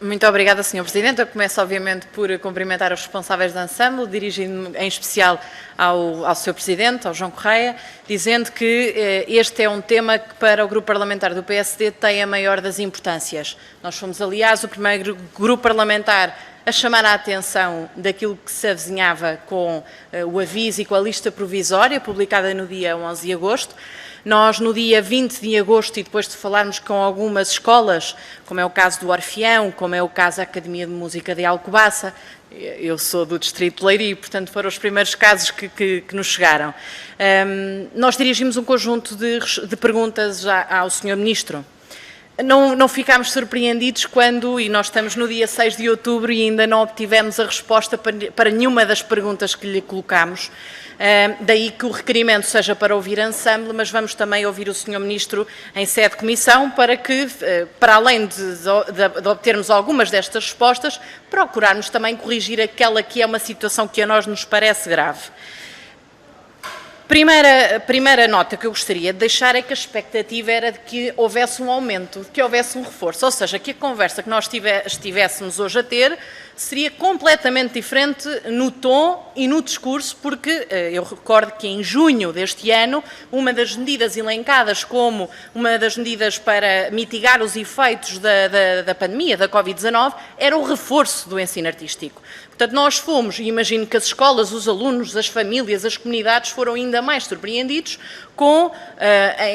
Muito obrigada, Sr. Presidente. Eu começo, obviamente, por cumprimentar os responsáveis do ensemble, dirigindo-me em especial ao Sr. Presidente, ao João Correia, dizendo que este é um tema que, para o Grupo Parlamentar do PSD, tem a maior das importâncias. Nós fomos, aliás, o primeiro grupo parlamentar a chamar a atenção daquilo que se avizinhava com o aviso e com a lista provisória, publicada no dia 11 de agosto. Nós, no dia 20 de agosto, e depois de falarmos com algumas escolas, como é o caso do Orfeão, como é o caso da Academia de Música de Alcobaça, eu sou do Distrito de Leiria, portanto foram os primeiros casos que nos chegaram. Nós dirigimos um conjunto de perguntas ao Sr. Ministro. Não ficámos surpreendidos quando, e nós estamos no dia 6 de outubro e ainda não obtivemos a resposta para nenhuma das perguntas que lhe colocámos. Daí que o requerimento seja para ouvir ensemble, mas vamos também ouvir o Sr. Ministro em sede de comissão para que, para além de obtermos algumas destas respostas, procurarmos também corrigir aquela que é uma situação que a nós nos parece grave. Primeira nota que eu gostaria de deixar é que a expectativa era de que houvesse um aumento, de que houvesse um reforço, ou seja, que a conversa que nós estivéssemos hoje a ter seria completamente diferente no tom e no discurso, porque eu recordo que em junho deste ano, uma das medidas elencadas como uma das medidas para mitigar os efeitos da pandemia, da Covid-19, era o reforço do ensino artístico. Portanto, nós fomos, e imagino que as escolas, os alunos, as famílias, as comunidades foram ainda mais surpreendidos com,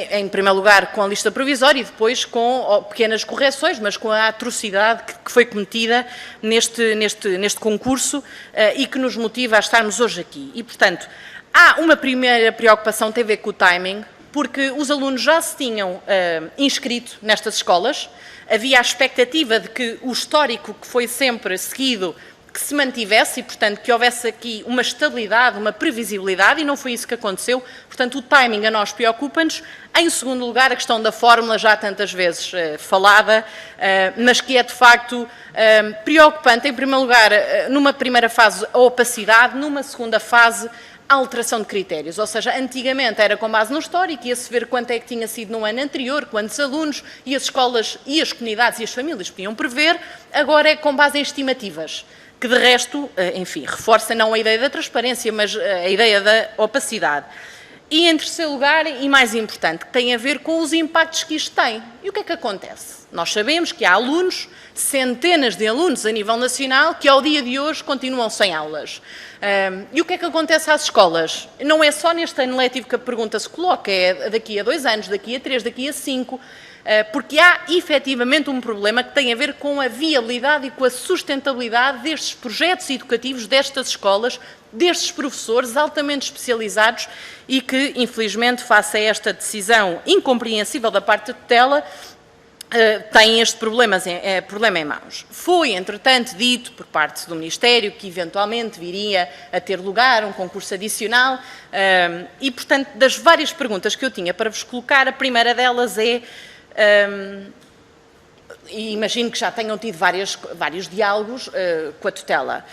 em primeiro lugar, com a lista provisória e depois com pequenas correções, mas com a atrocidade que foi cometida neste concurso e que nos motiva a estarmos hoje aqui. E, portanto, há uma primeira preocupação que tem a ver com o timing, porque os alunos já se tinham inscrito nestas escolas, havia a expectativa de que o histórico que foi sempre seguido que se mantivesse e, portanto, que houvesse aqui uma estabilidade, uma previsibilidade, e não foi isso que aconteceu. Portanto, o timing a nós preocupa-nos. Em segundo lugar, a questão da fórmula, já tantas vezes falada, mas que é, de facto, preocupante. Em primeiro lugar, numa primeira fase, a opacidade, numa segunda fase, a alteração de critérios, ou seja, antigamente era com base no histórico, ia-se ver quanto é que tinha sido no ano anterior, quantos alunos, e as escolas, e as comunidades e as famílias podiam prever, agora é com base em estimativas, que de resto, enfim, reforça não a ideia da transparência, mas a ideia da opacidade. E em terceiro lugar, e mais importante, que tem a ver com os impactos que isto tem. E o que é que acontece? Nós sabemos que há alunos, centenas de alunos a nível nacional, que ao dia de hoje continuam sem aulas. E o que é que acontece às escolas? Não é só neste ano letivo que a pergunta se coloca, é daqui a 2 anos, daqui a 3, daqui a 5, porque há efetivamente um problema que tem a ver com a viabilidade e com a sustentabilidade destes projetos educativos, destas escolas, destes professores altamente especializados e que, infelizmente, face a esta decisão incompreensível da parte da tutela, têm este problema em mãos. Foi, entretanto, dito por parte do Ministério que eventualmente viria a ter lugar um concurso adicional e, portanto, das várias perguntas que eu tinha para vos colocar, a primeira delas é, e imagino que já tenham tido vários diálogos com a tutela,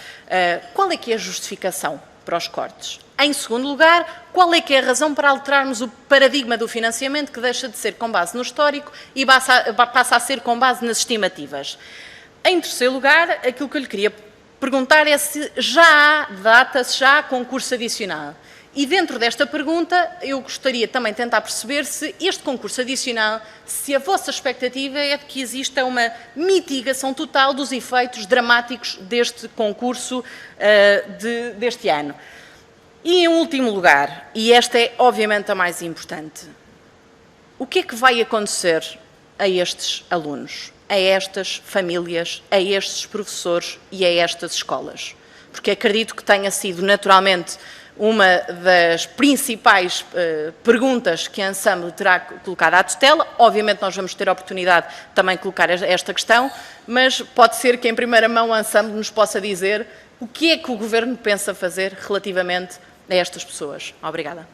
qual é que é a justificação para os cortes? Em segundo lugar, qual é que é a razão para alterarmos o paradigma do financiamento, que deixa de ser com base no histórico e passa a ser com base nas estimativas? Em terceiro lugar, aquilo que eu lhe queria perguntar é se já há data, se já há concurso adicional. E dentro desta pergunta, eu gostaria também de tentar perceber se este concurso adicional, se a vossa expectativa é de que exista uma mitigação total dos efeitos dramáticos deste concurso deste ano. E, em último lugar, e esta é obviamente a mais importante, o que é que vai acontecer a estes alunos, a estas famílias, a estes professores e a estas escolas? Porque acredito que tenha sido naturalmente uma das principais perguntas que a ensemble terá colocado à tutela. Obviamente nós vamos ter a oportunidade de também colocar esta questão, mas pode ser que em primeira mão a ensemble nos possa dizer o que é que o Governo pensa fazer relativamente a estas pessoas. Obrigada.